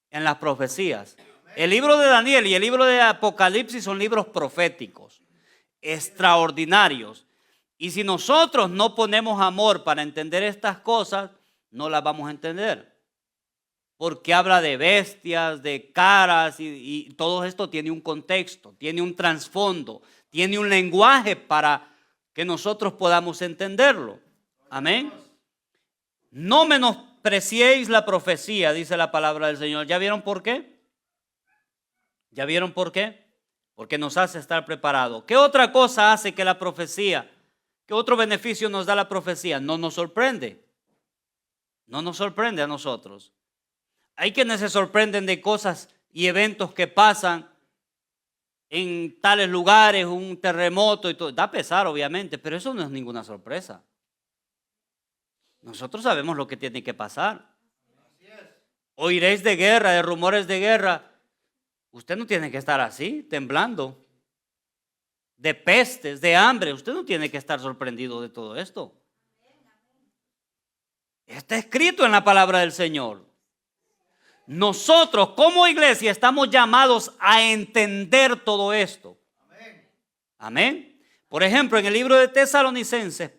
en las profecías. El libro de Daniel y el libro de Apocalipsis son libros proféticos, extraordinarios. Y si nosotros no ponemos amor para entender estas cosas, no las vamos a entender. Porque habla de bestias, de caras y todo esto tiene un contexto, tiene un trasfondo, tiene un lenguaje para que nosotros podamos entenderlo. Amén. No menospreciéis la profecía, dice la palabra del Señor. ¿Ya vieron por qué? ¿Ya vieron por qué? Porque nos hace estar preparados. ¿Qué otra cosa hace que la profecía, qué otro beneficio nos da la profecía? No nos sorprende. No nos sorprende a nosotros. Hay quienes se sorprenden de cosas y eventos que pasan en tales lugares, un terremoto y todo. Da pesar, obviamente, pero eso no es ninguna sorpresa. Nosotros sabemos lo que tiene que pasar. Oiréis de guerra, de rumores de guerra. Usted no tiene que estar así, temblando. De pestes, de hambre. Usted no tiene que estar sorprendido de todo esto. Está escrito en la palabra del Señor. Nosotros como iglesia estamos llamados a entender todo esto. Amén. Por ejemplo, en el libro de Tesalonicenses,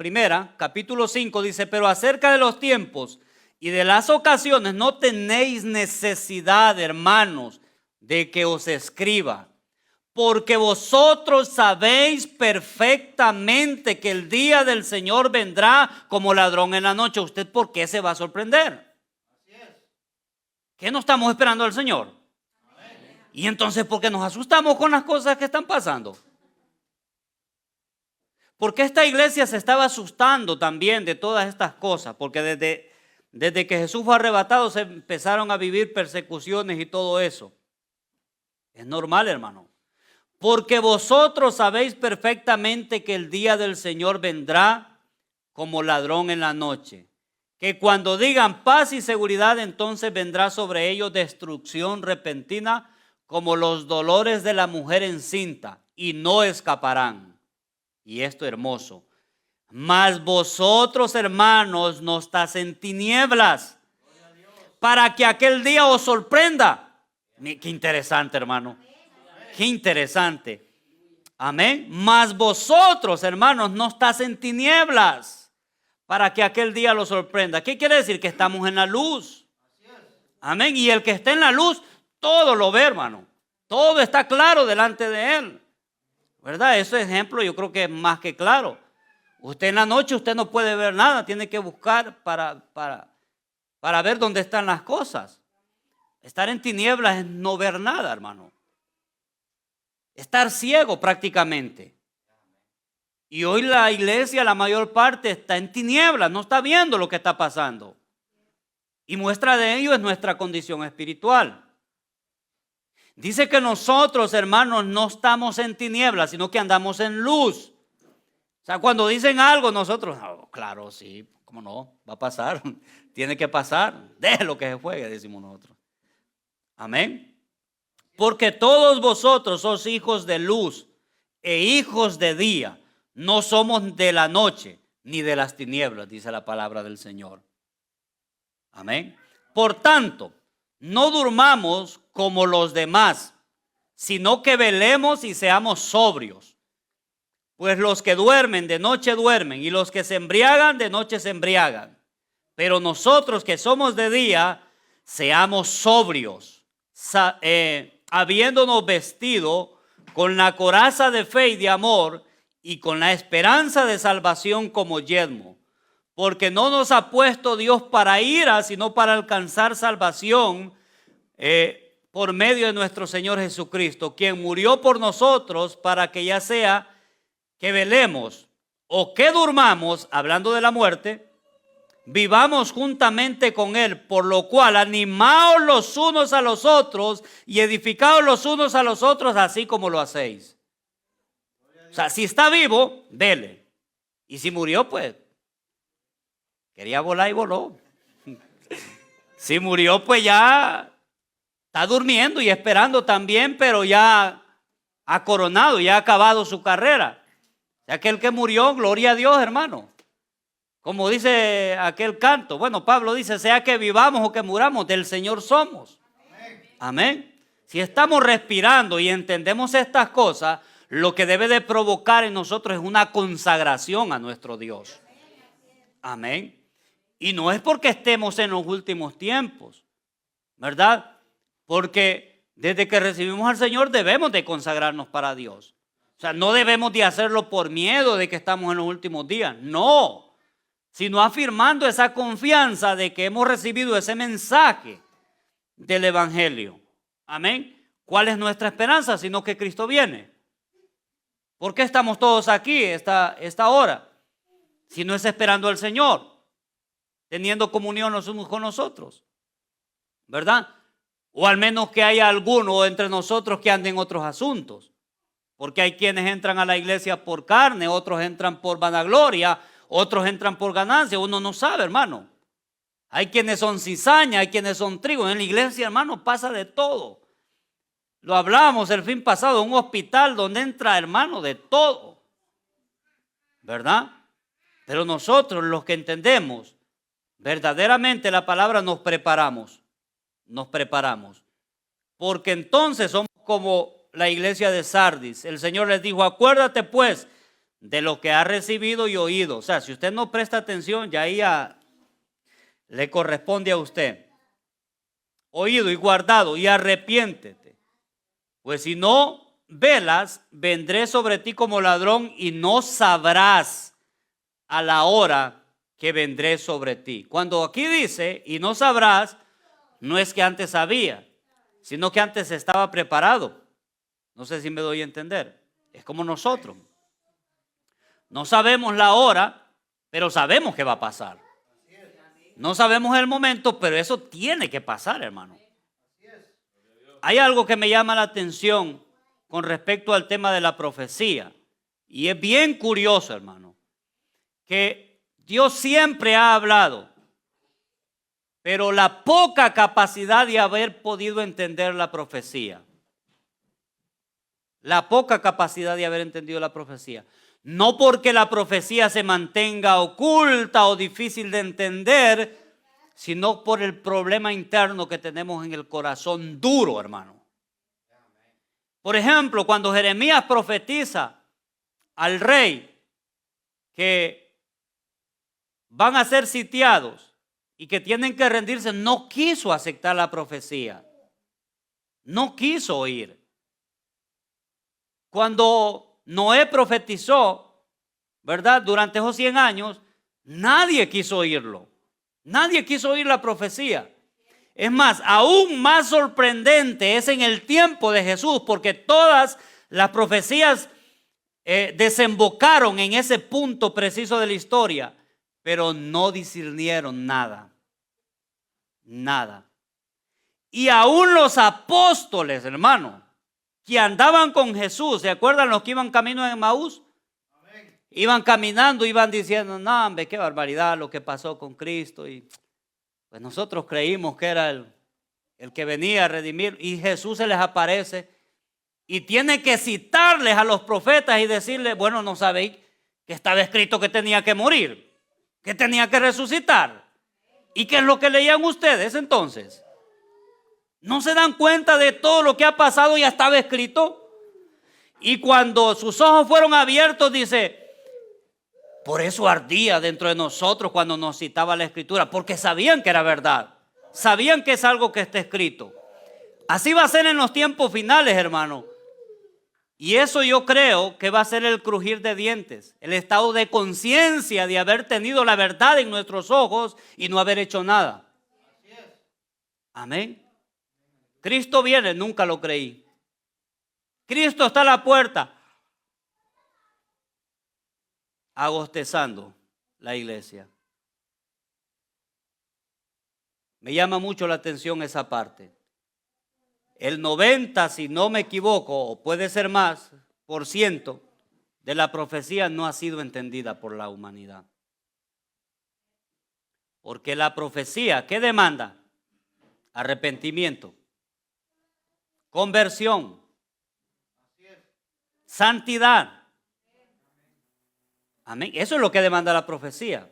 capítulo 5, dice, pero acerca de los tiempos y de las ocasiones no tenéis necesidad, hermanos, de que os escriba, porque vosotros sabéis perfectamente que el día del Señor vendrá como ladrón en la noche. ¿Usted por qué se va a sorprender? ¿Qué no estamos esperando al Señor? Y entonces, ¿por qué nos asustamos con las cosas que están pasando? Porque esta iglesia se estaba asustando también de todas estas cosas, porque desde que Jesús fue arrebatado se empezaron a vivir persecuciones y todo eso. Es normal, hermano. Porque vosotros sabéis perfectamente que el día del Señor vendrá como ladrón en la noche. Que cuando digan paz y seguridad, entonces vendrá sobre ellos destrucción repentina como los dolores de la mujer encinta, y no escaparán. Y esto hermoso. Mas vosotros, hermanos, no estáis en tinieblas, para que aquel día os sorprenda. Qué interesante, hermano. Qué interesante. Amén. Mas vosotros, hermanos, no estáis en tinieblas, para que aquel día los sorprenda. ¿Qué quiere decir? Que estamos en la luz. Amén. Y el que está en la luz, todo lo ve, hermano. Todo está claro delante de él. ¿Verdad? Ese ejemplo yo creo que es más que claro. Usted en la noche, usted no puede ver nada. Tiene que buscar para ver dónde están las cosas. Estar en tinieblas es no ver nada, hermano. Estar ciego prácticamente. Y hoy la iglesia, la mayor parte, está en tinieblas. No está viendo lo que está pasando. Y muestra de ello es nuestra condición espiritual. Dice que nosotros, hermanos, no estamos en tinieblas, sino que andamos en luz. O sea, cuando dicen algo, nosotros, oh, claro, sí, ¿cómo no? Va a pasar, tiene que pasar. Déjelo que se juegue, decimos nosotros. Amén. Porque todos vosotros sois hijos de luz e hijos de día. No somos de la noche ni de las tinieblas, dice la palabra del Señor. Amén. Por tanto, no durmamos como los demás, sino que velemos y seamos sobrios. Pues los que duermen de noche duermen, y los que se embriagan de noche se embriagan. Pero nosotros que somos de día, seamos sobrios, habiéndonos vestido con la coraza de fe y de amor, y con la esperanza de salvación como yelmo. Porque no nos ha puesto Dios para ira, sino para alcanzar salvación por medio de nuestro Señor Jesucristo, quien murió por nosotros para que ya sea que velemos o que durmamos, hablando de la muerte, vivamos juntamente con Él, por lo cual animaos los unos a los otros y edificaos los unos a los otros, así como lo hacéis. O sea, si está vivo, vele. Y si murió, pues quería volar y voló. Si murió, pues ya está durmiendo y esperando también, pero ya ha coronado, ya ha acabado su carrera. Aquel que murió, gloria a Dios, hermano. Como dice aquel canto. Bueno, Pablo dice, sea que vivamos o que muramos, del Señor somos. Amén. Si estamos respirando y entendemos estas cosas, lo que debe de provocar en nosotros es una consagración a nuestro Dios. Amén. Y no es porque estemos en los últimos tiempos, ¿verdad? Porque desde que recibimos al Señor debemos de consagrarnos para Dios. O sea, no debemos de hacerlo por miedo de que estamos en los últimos días. No, sino afirmando esa confianza de que hemos recibido ese mensaje del Evangelio. Amén. ¿Cuál es nuestra esperanza? Sino que Cristo viene. ¿Por qué estamos todos aquí esta hora? Si no es esperando al Señor, teniendo comunión los unos con los otros, ¿verdad? O al menos que haya alguno entre nosotros que ande en otros asuntos. Porque hay quienes entran a la iglesia por carne, otros entran por vanagloria, otros entran por ganancia. Uno no sabe, hermano. Hay quienes son cizaña, hay quienes son trigo. En la iglesia, hermano, pasa de todo. Lo hablábamos el fin pasado, un hospital donde entra, hermano, de todo, ¿verdad? Pero nosotros, los que entendemos verdaderamente la palabra, nos preparamos. Porque entonces somos como la iglesia de Sardis. El Señor les dijo, acuérdate pues de lo que has recibido y oído. O sea, si usted no presta atención, ya ahí le corresponde a usted. Oído y guardado, y arrepiéntete. Pues si no velas, vendré sobre ti como ladrón y no sabrás a la hora que vendré sobre ti. Cuando aquí dice, y no sabrás, no es que antes sabía, sino que antes estaba preparado. No sé si me doy a entender. Es como nosotros. No sabemos la hora, pero sabemos que va a pasar. No sabemos el momento, pero eso tiene que pasar, hermano. Hay algo que me llama la atención con respecto al tema de la profecía. Y es bien curioso, hermano, que Dios siempre ha hablado, pero la poca capacidad de haber podido entender la profecía. La poca capacidad de haber entendido la profecía. No porque la profecía se mantenga oculta o difícil de entender, sino por el problema interno que tenemos en el corazón duro, hermano. Por ejemplo, cuando Jeremías profetiza al rey que van a ser sitiados y que tienen que rendirse, no quiso aceptar la profecía. No quiso oír. Cuando Noé profetizó, ¿verdad? Durante esos 100 años, nadie quiso oírlo. Nadie quiso oír la profecía. Es más, aún más sorprendente es en el tiempo de Jesús, porque todas las profecías desembocaron en ese punto preciso de la historia, pero no discernieron nada. Nada. Y aún los apóstoles, hermano, que andaban con Jesús, ¿se acuerdan los que iban camino en Emaús? Iban caminando, iban diciendo, no, hombre, qué barbaridad lo que pasó con Cristo. Y pues nosotros creímos que era el que venía a redimir. Y Jesús se les aparece y tiene que citarles a los profetas y decirles, bueno, no sabéis que estaba escrito que tenía que morir, que tenía que resucitar. ¿Y qué es lo que leían ustedes entonces? ¿No se dan cuenta de todo lo que ha pasado? Ya estaba escrito. Y cuando sus ojos fueron abiertos, dice, por eso ardía dentro de nosotros cuando nos citaba la escritura, porque sabían que era verdad, sabían que es algo que está escrito. Así va a ser en los tiempos finales, hermano. Y eso yo creo que va a ser el crujir de dientes, el estado de conciencia de haber tenido la verdad en nuestros ojos y no haber hecho nada. Amén. Cristo viene, nunca lo creí. Cristo está a la puerta, agostezando la iglesia. Me llama mucho la atención esa parte. El 90, si no me equivoco, o puede ser más, % de la profecía no ha sido entendida por la humanidad. Porque la profecía, ¿qué demanda? Arrepentimiento, conversión, santidad. Amén. Eso es lo que demanda la profecía.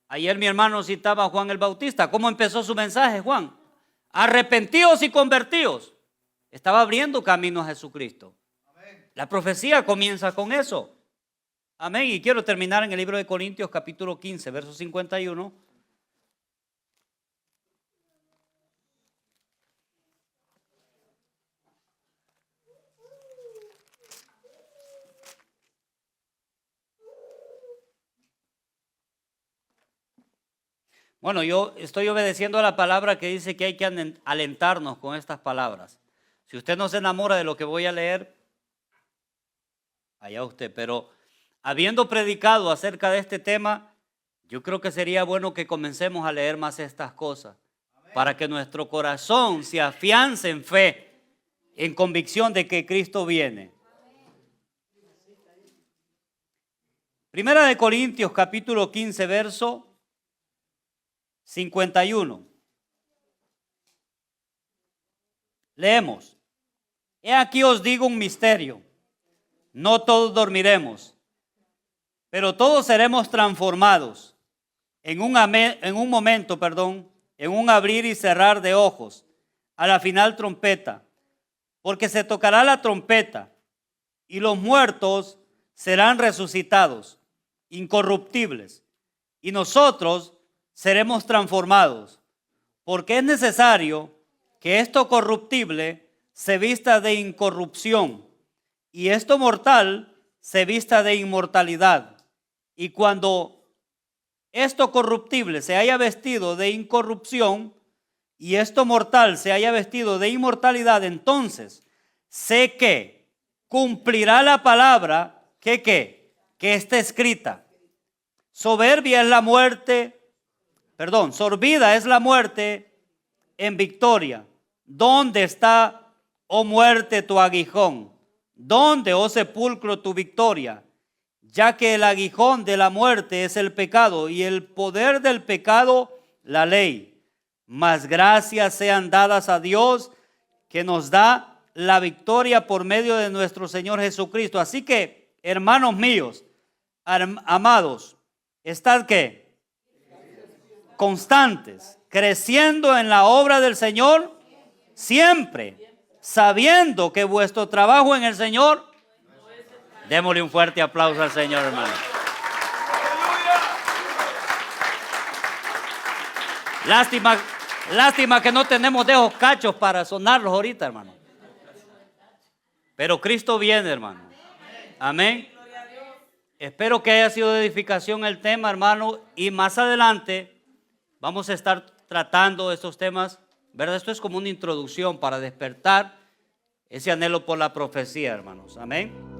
Ayer mi hermano citaba a Juan el Bautista. ¿Cómo empezó su mensaje, Juan? Arrepentíos y convertíos. Estaba abriendo camino a Jesucristo. Amén. La profecía comienza con eso. Amén. Y quiero terminar en el libro de Corintios capítulo 15, verso 51. Bueno, yo estoy obedeciendo a la palabra que dice que hay que alentarnos con estas palabras. Si usted no se enamora de lo que voy a leer, allá usted. Pero habiendo predicado acerca de este tema, yo creo que sería bueno que comencemos a leer más estas cosas. Amén. Para que nuestro corazón se afiance en fe, en convicción de que Cristo viene. Primera de Corintios capítulo 15, verso 51. Leemos. He aquí os digo un misterio. No todos dormiremos, pero todos seremos transformados en un momento, en un abrir y cerrar de ojos, a la final trompeta, porque se tocará la trompeta y los muertos serán resucitados, incorruptibles, y nosotros seremos transformados, porque es necesario que esto corruptible se vista de incorrupción y esto mortal se vista de inmortalidad. Y cuando esto corruptible se haya vestido de incorrupción y esto mortal se haya vestido de inmortalidad, entonces sé que cumplirá la palabra que está escrita. Sorbida es la muerte en victoria. ¿Dónde está, oh muerte, tu aguijón? ¿Dónde, oh sepulcro, tu victoria? Ya que el aguijón de la muerte es el pecado y el poder del pecado la ley. Mas gracias sean dadas a Dios que nos da la victoria por medio de nuestro Señor Jesucristo. Así que, hermanos míos, amados, estad ¿qué? Constantes, creciendo en la obra del Señor siempre, sabiendo que vuestro trabajo en el Señor, démosle un fuerte aplauso al Señor, hermano. Lástima que no tenemos de esos cachos para sonarlos ahorita, hermano. Pero Cristo viene, hermano. Amén. Espero que haya sido de edificación el tema, hermano, y más adelante vamos a estar tratando estos temas, ¿verdad? Esto es como una introducción para despertar ese anhelo por la profecía, hermanos. Amén.